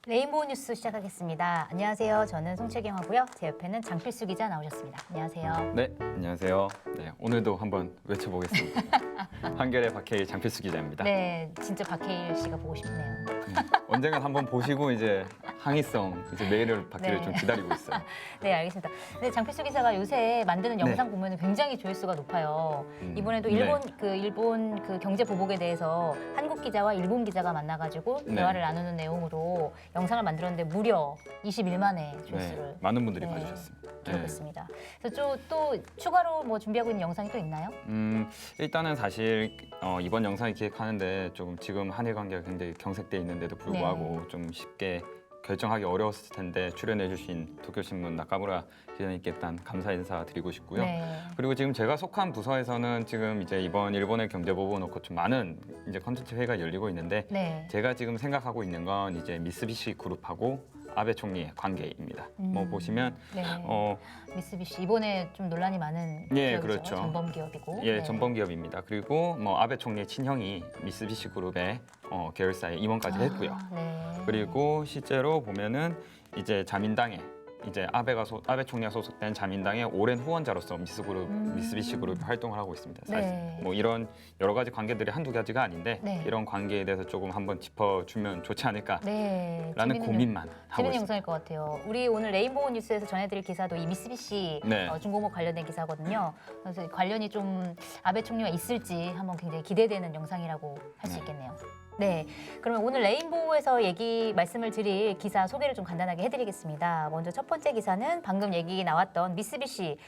레인보우 뉴스 시작하겠습니다. 안녕하세요. 저는 송채경하고요. 제 옆에는 장필수 기자 나오셨습니다. 안녕하세요. 네, 안녕하세요. 네, 오늘도 한번 외쳐보겠습니다. 한겨레 박해일 장필수 기자입니다. 네, 진짜 박해일 씨가 보고 싶네요. 언젠간 한번 보시고 이제 항의성 이제 메일을 받기를 네. 좀 기다리고 있어요. 네, 알겠습니다. 네, 장필수 기자가 요새 만드는 네. 영상 보면 굉장히 조회수가 높아요. 이번에도 네. 일본 그 경제 보복에 대해서 한국 기자와 일본 기자가 만나가지고 네. 대화를 나누는 내용으로 영상을 만들었는데 무려 21만의 조회수를 네, 많은 분들이 네, 봐주셨습니다. 기록했습니다. 그래서 또 추가로 뭐 준비하고 있는 영상이 또 있나요? 일단은 사실 이번 영상을 기획하는데 조금 지금 한일 관계가 굉장히 경색돼 있는데도 불구하고 좀 쉽게 결정하기 어려웠을 텐데 출연해주신 도쿄신문 나카무라 기자님께 일단 감사 인사 드리고 싶고요. 네. 그리고 지금 제가 속한 부서에서는 지금 이제 이번 일본의 경제 보고 놓고 좀 많은 이제 컨텐츠 회의가 열리고 있는데 네. 제가 지금 생각하고 있는 건 이제 미쓰비시 그룹하고 아베 총리의 관계입니다. 뭐 보시면 네. 어, 미쓰비시 이번에 좀 논란이 많은 예, 기업이죠. 그렇죠. 전범 기업이고. 예, 네. 전범 기업입니다. 그리고 뭐 아베 총리의 친형이 미쓰비시 그룹의 계열사에 임원까지 했고요. 네. 그리고 실제로 보면은 이제 자민당에 이제 아베 총리가 소속된 자민당의 오랜 후원자로서 미쓰비시 그룹이 활동을 하고 있습니다. 사실 네. 뭐 이런 여러 가지 관계들이 한두 가지가 아닌데 네. 이런 관계에 대해서 조금 한번 짚어주면 좋지 않을까라는 네. 고민만 하고 재밌는 있습니다. 영상일 것 같아요. 우리 오늘 레인보우 뉴스에서 전해드릴 기사도 이 미쓰비시 네. 중공업 관련된 기사거든요. 그래서 관련이 좀 아베 총리와 있을지 한번 굉장히 기대되는 영상이라고 할 수 있겠네요. 네, 그러면 오늘 레인보우에서 말씀을 드릴 기사 소개를 좀 간단하게 해드리겠습니다. 먼저 첫 번째 기사는 방금 얘기 나왔던 미쓰비시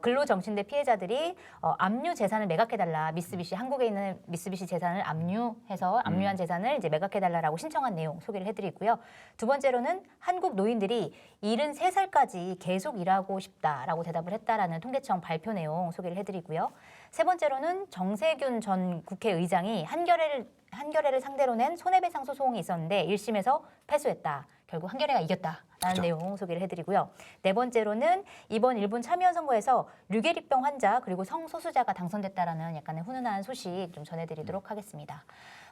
근로정신대 피해자들이 압류 재산을 매각해달라. 한국에 있는 미쓰비시 재산을 압류한 재산을 이제 매각해달라라고 신청한 내용 소개를 해드리고요. 두 번째로는 한국 노인들이 73살까지 계속 일하고 싶다라고 대답을 했다라는 통계청 발표 내용 소개를 해드리고요. 세 번째로는 정세균 전 국회의장이 한겨레를 상대로 낸 손해배상 소송이 있었는데 1심에서 패소했다. 결국 한겨레가 이겼다라는 그렇죠. 내용 소개를 해드리고요. 네 번째로는 이번 일본 참의원 선거에서 류게리병 환자 그리고 성소수자가 당선됐다라는 약간의 훈훈한 소식 좀 전해드리도록 하겠습니다.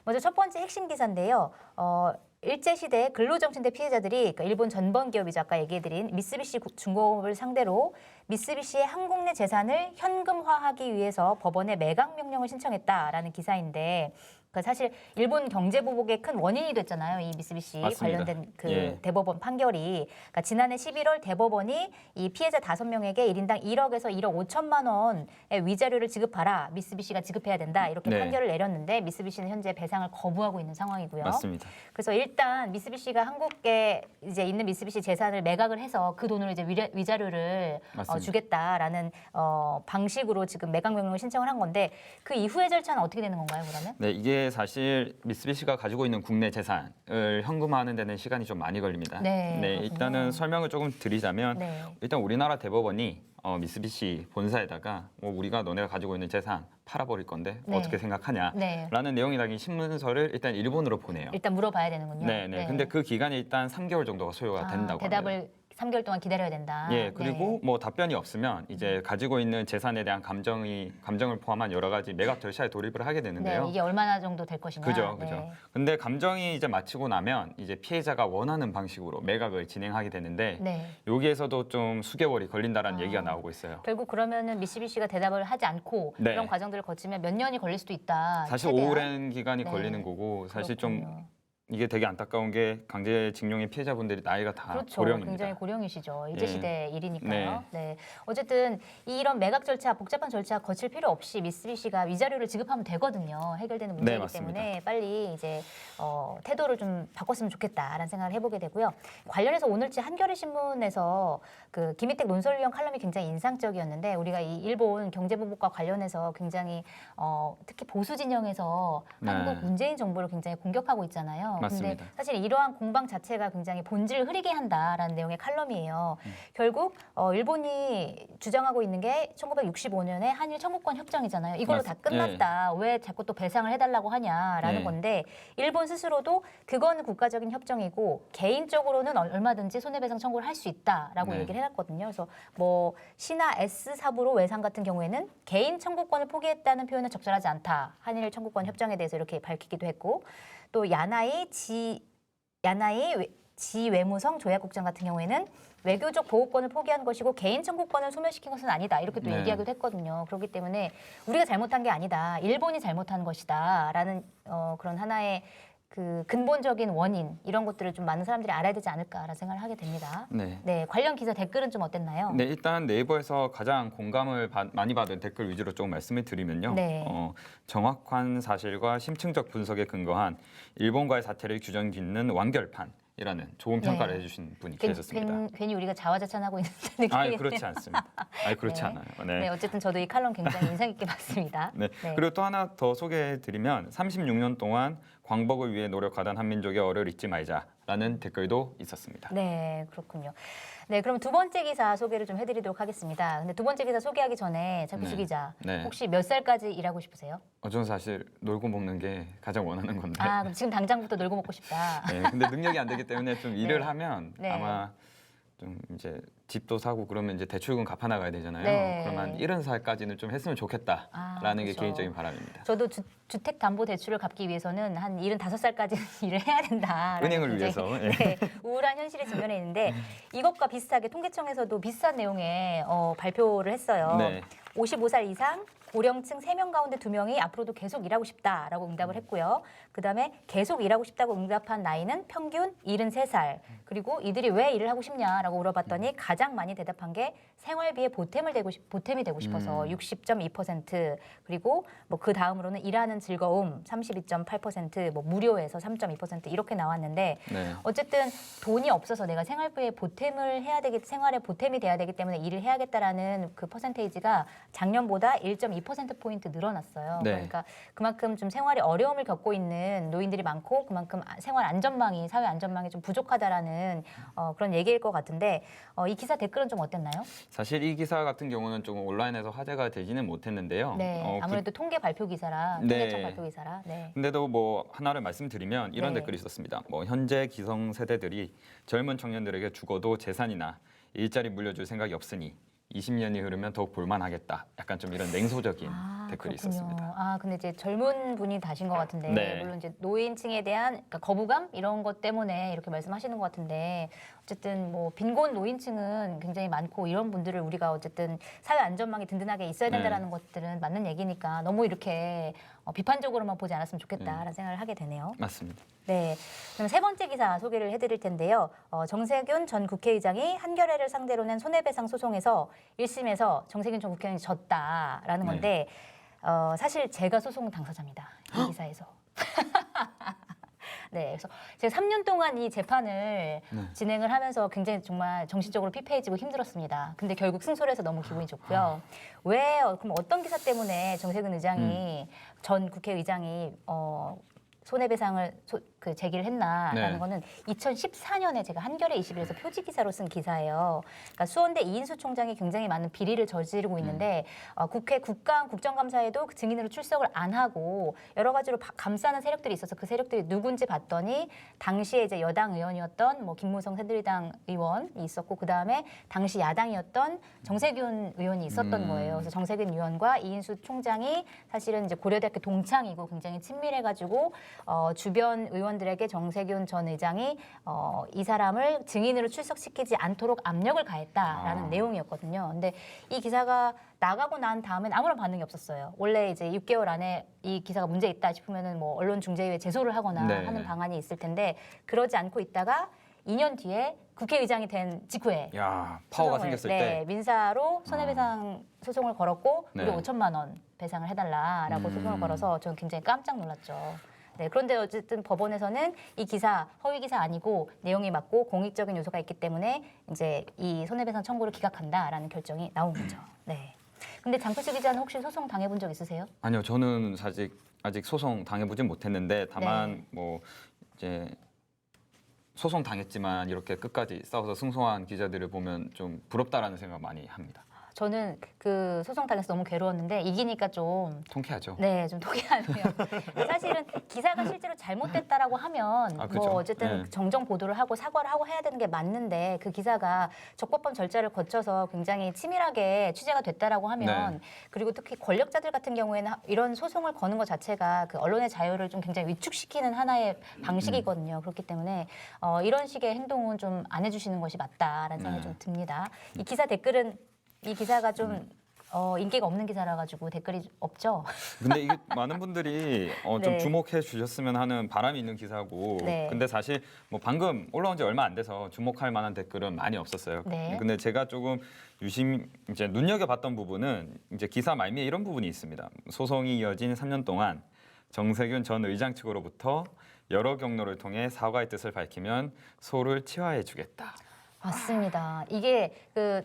먼저 첫 번째 핵심 기사인데요. 일제시대 근로정신대 피해자들이 그러니까 일본 전범기업이죠. 아까 얘기해드린 미쓰비시 중공업을 상대로 미쓰비시의 한국 내 재산을 현금화하기 위해서 법원에 매각 명령을 신청했다라는 기사인데 사실 일본 경제 보복의 큰 원인이 됐잖아요. 이 미쓰비시 맞습니다. 관련된 예. 대법원 판결이. 그러니까 지난해 11월 대법원이 이 피해자 5명에게 1인당 1억에서 1억 5천만 원의 위자료를 지급하라. 미쓰비시가 지급해야 된다. 이렇게 네. 판결을 내렸는데 미쓰비시는 현재 배상을 거부하고 있는 상황이고요. 맞습니다. 그래서 일단 미쓰비시가 한국에 이제 있는 미쓰비시 재산을 매각을 해서 그 돈으로 이제 위자료를 맞습니다. 주겠다라는 방식으로 지금 매각 명령을 신청을 한 건데 그 이후의 절차는 어떻게 되는 건가요, 그러면? 네, 이게 사실 미쓰비시가 가지고 있는 국내 재산을 현금화하는 데는 시간이 좀 많이 걸립니다. 네, 그렇군요. 일단은 설명을 조금 드리자면 네. 일단 우리나라 대법원이 미쓰비시 본사에다가 뭐 우리가 너네가 가지고 있는 재산 팔아버릴 건데 네. 어떻게 생각하냐라는 내용이 담긴 신문서를 일단 일본으로 보내요. 일단 물어봐야 되는군요. 네. 근데 그 기간이 일단 3개월 정도가 소요가 된다고 합니다. 대답을 3개월 동안 기다려야 된다. 예, 그리고 네. 뭐 답변이 없으면 이제 가지고 있는 재산에 대한 감정을 포함한 여러 가지 매각 절차에 돌입을 하게 되는데요. 네, 이게 얼마나 정도 될 것이냐. 그죠. 네. 근데 감정이 이제 마치고 나면 이제 피해자가 원하는 방식으로 매각을 진행하게 되는데 네. 여기에서도 좀 수개월이 걸린다라는 얘기가 나오고 있어요. 결국 그러면은 미쓰비시가 대답을 하지 않고 네. 그런 과정들을 거치면 몇 년이 걸릴 수도 있다. 사실 최대한. 오랜 기간이 네. 걸리는 거고 사실 좀 그렇군요. 이게 되게 안타까운 게 강제징용의 피해자분들이 나이가 다 그렇죠. 고령입니다. 굉장히 고령이시죠. 일제시대 일이니까요. 네. 네. 어쨌든 이런 매각 절차, 복잡한 절차 거칠 필요 없이 미쓰비시가 위자료를 지급하면 되거든요. 해결되는 문제이기 맞습니다. 때문에 빨리 이제 태도를 좀 바꿨으면 좋겠다라는 생각을 해보게 되고요. 관련해서 오늘치 한겨레 신문에서 그 김희택 논설위원 칼럼이 굉장히 인상적이었는데 우리가 이 일본 경제보복과 관련해서 굉장히 특히 보수 진영에서 네. 한국 문재인 정부를 굉장히 공격하고 있잖아요. 맞습니다. 근데 사실 이러한 공방 자체가 굉장히 본질을 흐리게 한다라는 내용의 칼럼이에요. 결국 일본이 주장하고 있는 게 1965년에 한일 청구권 협정이잖아요. 이걸로 다 끝났다. 왜 자꾸 또 배상을 해달라고 하냐라는 건데 일본 스스로도 그건 국가적인 협정이고 개인적으로는 얼마든지 손해배상 청구를 할 수 있다라고 얘기를 해놨거든요. 그래서 뭐 시나 S사부로 외상 같은 경우에는 개인 청구권을 포기했다는 표현은 적절하지 않다. 한일 청구권 협정에 대해서 이렇게 밝히기도 했고 또 야나이 지외무성 조약국장 같은 경우에는 외교적 보호권을 포기한 것이고 개인 청구권을 소멸시킨 것은 아니다. 이렇게 또 네. 얘기하기도 했거든요. 그렇기 때문에 우리가 잘못한 게 아니다. 일본이 잘못한 것이다라는 그런 하나의 그 근본적인 원인 이런 것들을 좀 많은 사람들이 알아야 되지 않을까라는 생각을 하게 됩니다. 네. 네, 관련 기사 댓글은 좀 어땠나요? 네, 일단 네이버에서 가장 공감을 많이 받은 댓글 위주로 조금 말씀을 드리면요. 네. 정확한 사실과 심층적 분석에 근거한 일본과의 사태를 규정 짓는 완결판이라는 좋은 평가를 네. 해주신 분이 계셨습니다. 괜히 우리가 자화자찬하고 있는 느낌이 아, 그렇지 않습니다. 아, 그렇지 네. 않아요. 네, 어쨌든 저도 이 칼럼 굉장히 인상 깊게 봤습니다. 네. 네. 그리고 또 하나 더 소개해드리면 36년 동안 광복을 위해 노력하던 한민족의 어를 잊지 말자라는 댓글도 있었습니다. 네, 그렇군요. 네, 그럼 두 번째 기사 소개를 좀 해드리도록 하겠습니다. 근데 두 번째 기사 소개하기 전에 장필수 네. 기자, 네. 혹시 몇 살까지 일하고 싶으세요? 저는 사실 놀고 먹는 게 가장 원하는 건데. 아, 그럼 지금 당장부터 놀고 먹고 싶다. 네, 근데 능력이 안 되기 때문에 좀 일을 네. 하면 네. 아마 좀 이제 집도 사고 그러면 이제 대출금 갚아 나가야 되잖아요. 네. 그러면 70살까지는 좀 했으면 좋겠다라는 아, 게 그렇죠. 개인적인 바람입니다. 저도 주택담보대출을 갚기 위해서는 한 75살까지는 일을 해야 된다. 은행을 위해서. 예. 네, 우울한 현실에 직면해 있는데 이것과 비슷하게 통계청에서도 비슷한 내용의 발표를 했어요. 네. 55살 이상 고령층 3명 가운데 2명이 앞으로도 계속 일하고 싶다라고 응답을 했고요. 그다음에 계속 일하고 싶다고 응답한 나이는 평균 73살. 그리고 이들이 왜 일을 하고 싶냐라고 물어봤더니 가장 많이 대답한 게 생활비에 보탬이 되고 싶어서 60.2%, 그리고 뭐 그 다음으로는 일하는 즐거움 32.8%, 뭐 무료에서 3.2% 이렇게 나왔는데 네. 어쨌든 돈이 없어서 내가 생활비에 보탬을 해야 되기, 생활에 보탬이 돼야 되기 때문에 일을 해야겠다라는 그 퍼센테이지가 작년보다 1.2%포인트 늘어났어요. 네. 그러니까 그만큼 좀 생활에 어려움을 겪고 있는 노인들이 많고 그만큼 생활 안전망이, 사회 안전망이 좀 부족하다라는 그런 얘기일 것 같은데 이 기사 댓글은 좀 어땠나요? 사실 이 기사 같은 경우는 조금 온라인에서 화제가 되지는 못했는데요. 네, 아무래도 통계 발표 기사라, 네. 통계청 발표 기사라. 네. 근데도 뭐 하나를 말씀드리면 이런 네. 댓글이 있었습니다. 뭐 현재 기성 세대들이 젊은 청년들에게 죽어도 재산이나 일자리 물려줄 생각이 없으니 20년이 흐르면 더욱 볼만하겠다. 약간 좀 이런 냉소적인 댓글이 그렇군요. 있었습니다. 아, 근데 이제 젊은 분이 다신 것 같은데 네. 물론 이제 노인층에 대한 그러니까 거부감 이런 것 때문에 이렇게 말씀하시는 것 같은데 어쨌든 뭐 빈곤 노인층은 굉장히 많고 이런 분들을 우리가 어쨌든 사회 안전망이 든든하게 있어야 된다라는 것들은 맞는 얘기니까 너무 이렇게 비판적으로만 보지 않았으면 좋겠다라는 생각을 하게 되네요. 맞습니다. 네. 그럼 세 번째 기사 소개를 해드릴 텐데요. 정세균 전 국회의장이 한겨레를 상대로 낸 손해배상 소송에서 1심에서 정세균 전 국회의장이 졌다라는 건데 사실 제가 소송 당사자입니다. 이 기사에서. 네, 그래서 제가 3년 동안 이 재판을 진행을 하면서 굉장히 정말 정신적으로 피폐해지고 힘들었습니다. 근데 결국 승소를 해서 너무 기분이 좋고요. 왜, 그럼 어떤 기사 때문에 정세균 의장이, 전 국회의장이 손해배상을 제기를 했나라는 네. 거는 2014년에 제가 한겨레 21에서 표지 기사로 쓴 기사예요. 그러니까 수원대 이인수 총장이 굉장히 많은 비리를 저지르고 있는데 국회 국정감사에도 그 증인으로 출석을 안 하고 여러 가지로 감싸는 세력들이 있어서 그 세력들이 누군지 봤더니 당시에 이제 여당 의원이었던 뭐 김무성 새누리당 의원이 있었고 그 다음에 당시 야당이었던 정세균 의원이 있었던 거예요. 그래서 정세균 의원과 이인수 총장이 사실은 이제 고려대학교 동창이고 굉장히 친밀해가지고 주변 의원들에게 정세균 전 의장이 이 사람을 증인으로 출석시키지 않도록 압력을 가했다라는 내용이었거든요. 근데 이 기사가 나가고 난 다음엔 아무런 반응이 없었어요. 원래 이제 6개월 안에 이 기사가 문제 있다 싶으면은 뭐 언론중재위에 제소를 하거나 네. 하는 방안이 있을 텐데 그러지 않고 있다가 2년 뒤에 국회의장이 된 직후에 야, 파워가 소송을, 생겼을 네, 때. 민사로 손해배상 소송을 걸었고 네. 무려 5천만 원 배상을 해달라라고 소송을 걸어서 저는 굉장히 깜짝 놀랐죠. 네, 그런데 어쨌든 법원에서는 이 기사 허위 기사 아니고 내용이 맞고 공익적인 요소가 있기 때문에 이제 이 손해배상 청구를 기각한다라는 결정이 나온 거죠. 네. 근데 장필수 기자는 혹시 소송 당해본 적 있으세요? 아니요, 저는 아직 소송 당해보진 못했는데 다만 네. 뭐 이제 소송 당했지만 이렇게 끝까지 싸워서 승소한 기자들을 보면 좀 부럽다라는 생각 많이 합니다. 저는 그 소송 당해서 너무 괴로웠는데 이기니까 좀 통쾌하죠. 네, 좀 통쾌하네요. 사실은 기사가 실제로 잘못됐다라고 하면 아, 그죠. 뭐 어쨌든 네. 정정 보도를 하고 사과를 하고 해야 되는 게 맞는데 그 기사가 적법한 절차를 거쳐서 굉장히 치밀하게 취재가 됐다라고 하면 네. 그리고 특히 권력자들 같은 경우에는 이런 소송을 거는 것 자체가 그 언론의 자유를 좀 굉장히 위축시키는 하나의 방식이거든요. 그렇기 때문에 이런 식의 행동은 좀 안 해주시는 것이 맞다라는 생각이 네. 좀 듭니다. 이 기사 댓글은 이 기사가 좀 인기가 없는 기사라 가지고 댓글이 없죠. 근데 이게 많은 분들이 좀 네. 주목해 주셨으면 하는 바람이 있는 기사고 네. 근데 사실 뭐 방금 올라온 지 얼마 안 돼서 주목할 만한 댓글은 많이 없었어요. 네. 근데 제가 조금 이제 눈여겨봤던 부분은 이제 기사 말미에 이런 부분이 있습니다. 소송이 이어진 3년 동안 정세균 전 의장 측으로부터 여러 경로를 통해 사과의 뜻을 밝히면 소를 치화해 주겠다. 맞습니다. 이게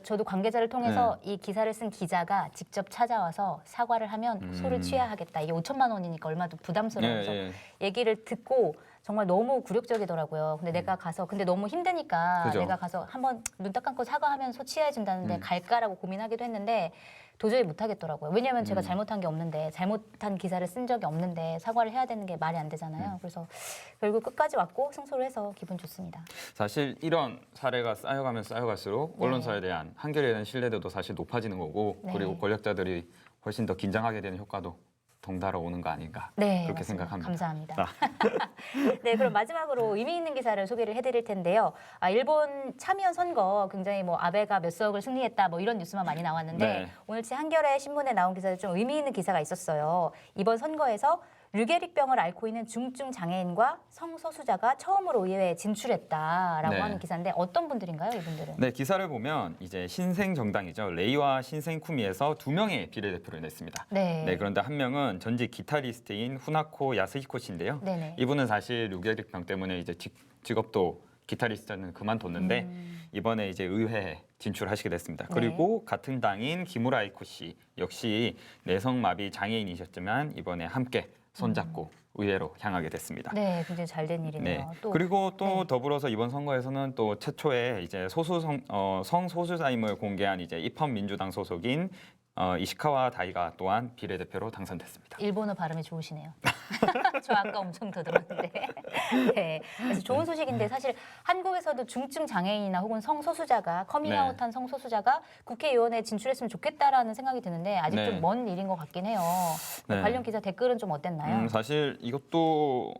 저도 관계자를 통해서 이 기사를 쓴 기자가 직접 찾아와서 사과를 하면 소를 취하하겠다. 이게 5천만 원이니까 얼마도 부담스러워서 예, 예. 얘기를 듣고 정말 너무 굴욕적이더라고요. 근데 내가 가서 근데 너무 힘드니까 그죠. 내가 가서 한번 눈 딱 감고 사과하면 소 취해진다는데 갈까라고 고민하기도 했는데 도저히 못 하겠더라고요. 왜냐하면 제가 잘못한 게 없는데 잘못한 기사를 쓴 적이 없는데 사과를 해야 되는 게 말이 안 되잖아요. 그래서 결국 끝까지 왔고 승소를 해서 기분 좋습니다. 사실 이런 사례가 쌓여가면 쌓여갈수록 네. 언론사에 대한 한겨레에 대한 신뢰도도 사실 높아지는 거고 네. 그리고 권력자들이 훨씬 더 긴장하게 되는 효과도 덩달아 오는 거 아닌가 네, 그렇게 맞습니다. 생각합니다. 감사합니다. 아. 네, 그럼 마지막으로 의미 있는 기사를 소개를 해드릴 텐데요. 일본 참여 선거 굉장히 뭐 아베가 몇 석을 승리했다 뭐 이런 뉴스만 많이 나왔는데 네. 오늘치 한겨레 신문에 나온 기사에 좀 의미 있는 기사가 있었어요. 이번 선거에서 류게릭병을 앓고 있는 중증 장애인과 성소수자가 처음으로 의회에 진출했다라고 네. 하는 기사인데 어떤 분들인가요, 이분들은? 네, 기사를 보면 이제 신생 정당이죠. 레이와 신생 쿠미에서 2명의 비례대표를 냈습니다. 네. 네, 그런데 한 명은 전직 기타리스트인 후나코 야스히코 씨인데요. 네네. 이분은 사실 류게릭병 때문에 이제 직업도 기타리스트는 그만뒀는데 이번에 이제 의회에 진출하시게 됐습니다. 네. 그리고 같은 당인 기무라 아이코 씨 역시 내성마비 장애인이셨지만 이번에 함께 손잡고 의회로 향하게 됐습니다. 네, 굉장히 잘 된 일이네요. 네. 또 그리고 또 네. 더불어서 이번 선거에서는 또 최초의 이제 성소수자임을 공개한 이제 입헌민주당 소속인 이시카와 다이가 또한 비례대표로 당선됐습니다. 일본어 발음이 좋으시네요. 저 아까 엄청 더듬었는데. 네. 그래서 좋은 소식인데 사실 한국에서도 중증 장애인이나 혹은 성소수자가 커밍아웃한 성소수자가 국회의원에 진출했으면 좋겠다라는 생각이 드는데 아직 네. 좀 먼 일인 것 같긴 해요. 네. 관련 기사 댓글은 좀 어땠나요? 사실 이것도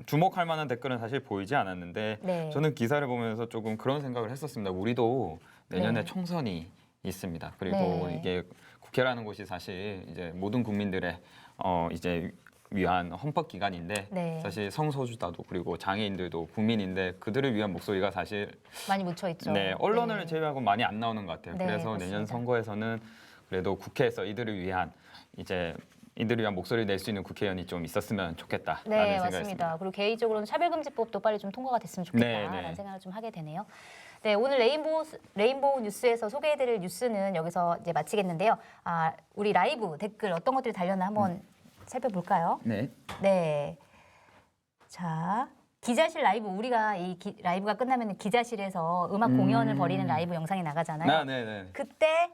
주목할 만한 댓글은 사실 보이지 않았는데 네. 저는 기사를 보면서 조금 그런 생각을 했었습니다. 우리도 내년에 네. 총선이 있습니다. 그리고 네. 이게 국회라는 곳이 사실 이제 모든 국민들의 이제 위한 헌법 기관인데 네. 사실 성소수자도 그리고 장애인들도 국민인데 그들을 위한 목소리가 사실 많이 묻혀 있죠. 네, 언론을 네. 제외하고 많이 안 나오는 것 같아요. 네, 그래서 맞습니다. 내년 선거에서는 그래도 국회에서 이들을 위한 목소리를 낼 수 있는 국회의원이 좀 있었으면 좋겠다라는 네, 생각이었습니다. 맞습니다. 그리고 개인적으로는 차별금지법도 빨리 좀 통과가 됐으면 좋겠다라는 네, 네. 생각을 좀 하게 되네요. 네, 오늘 레인보우 뉴스에서 소개해드릴 뉴스는 여기서 이제 마치겠는데요. 우리 라이브 댓글 어떤 것들이 달렸나 한번 살펴볼까요? 네. 네. 자, 기자실 라이브 우리가 라이브가 끝나면 기자실에서 음악 공연을 벌이는 라이브 영상이 나가잖아요. 네, 네. 그때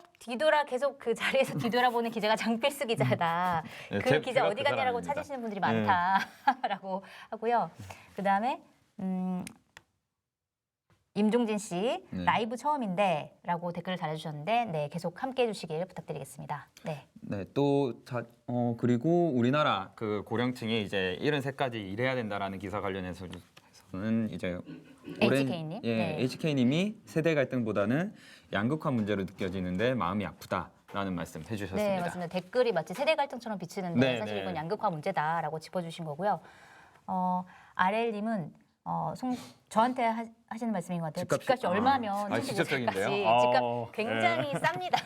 계속 그 자리에서 뒤돌아보는 기자가 장필수 기자다. 네, 그 기자 제가 어디 그 갔냐라고 사람입니다. 찾으시는 분들이 많다라고 하고요. 그다음에 임종진 씨 라이브 처음인데라고 댓글을 달아주셨는데 네 계속 함께해 주시길 부탁드리겠습니다. 네. 네, 또 그리고 우리나라 그 고령층이 이제 73까지 일해야 된다라는 기사 관련해서는 이제 HK님? 예, 네. HK님이 세대 갈등보다는 양극화 문제로 느껴지는데 마음이 아프다라는 말씀 해주셨습니다. 네, 맞습니다. 댓글이 마치 세대 갈등처럼 비치는데 네, 사실 네. 이건 양극화 문제다라고 짚어주신 거고요. 아렐님은 저한테 하시는 말씀인 것 같아요. 집값이 얼마면 75세까지 직접적인데요? 집값 굉장히 쌉니다.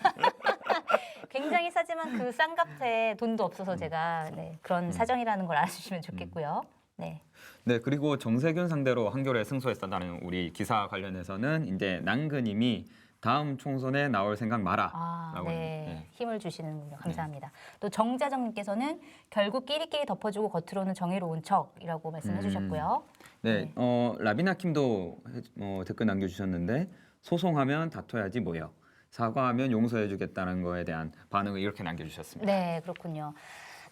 굉장히 싸지만 그 싼 값에 돈도 없어서 제가 그런 사정이라는 걸 알아주시면 좋겠고요. 네. 네, 그리고 정세균 상대로 한겨레 승소했다는 우리 기사 관련해서는 이제 남근님이 다음 총선에 나올 생각 마라. 라고 네. 힘을 주시는군요. 감사합니다. 또 정자정님께서는 결국 끼리끼리 덮어주고 겉으로는 정의로운 척이라고 말씀해 주셨고요. 네, 라비나 킴도 댓글 남겨주셨는데 소송하면 다퉈야지 뭐요. 사과하면 용서해주겠다는 거에 대한 반응을 이렇게 남겨주셨습니다. 네, 그렇군요.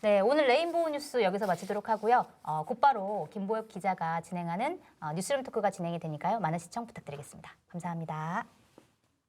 네, 오늘 레인보우 뉴스 여기서 마치도록 하고요. 곧바로 김보엽 기자가 진행하는 뉴스룸 토크가 진행이 되니까요. 많은 시청 부탁드리겠습니다. 감사합니다.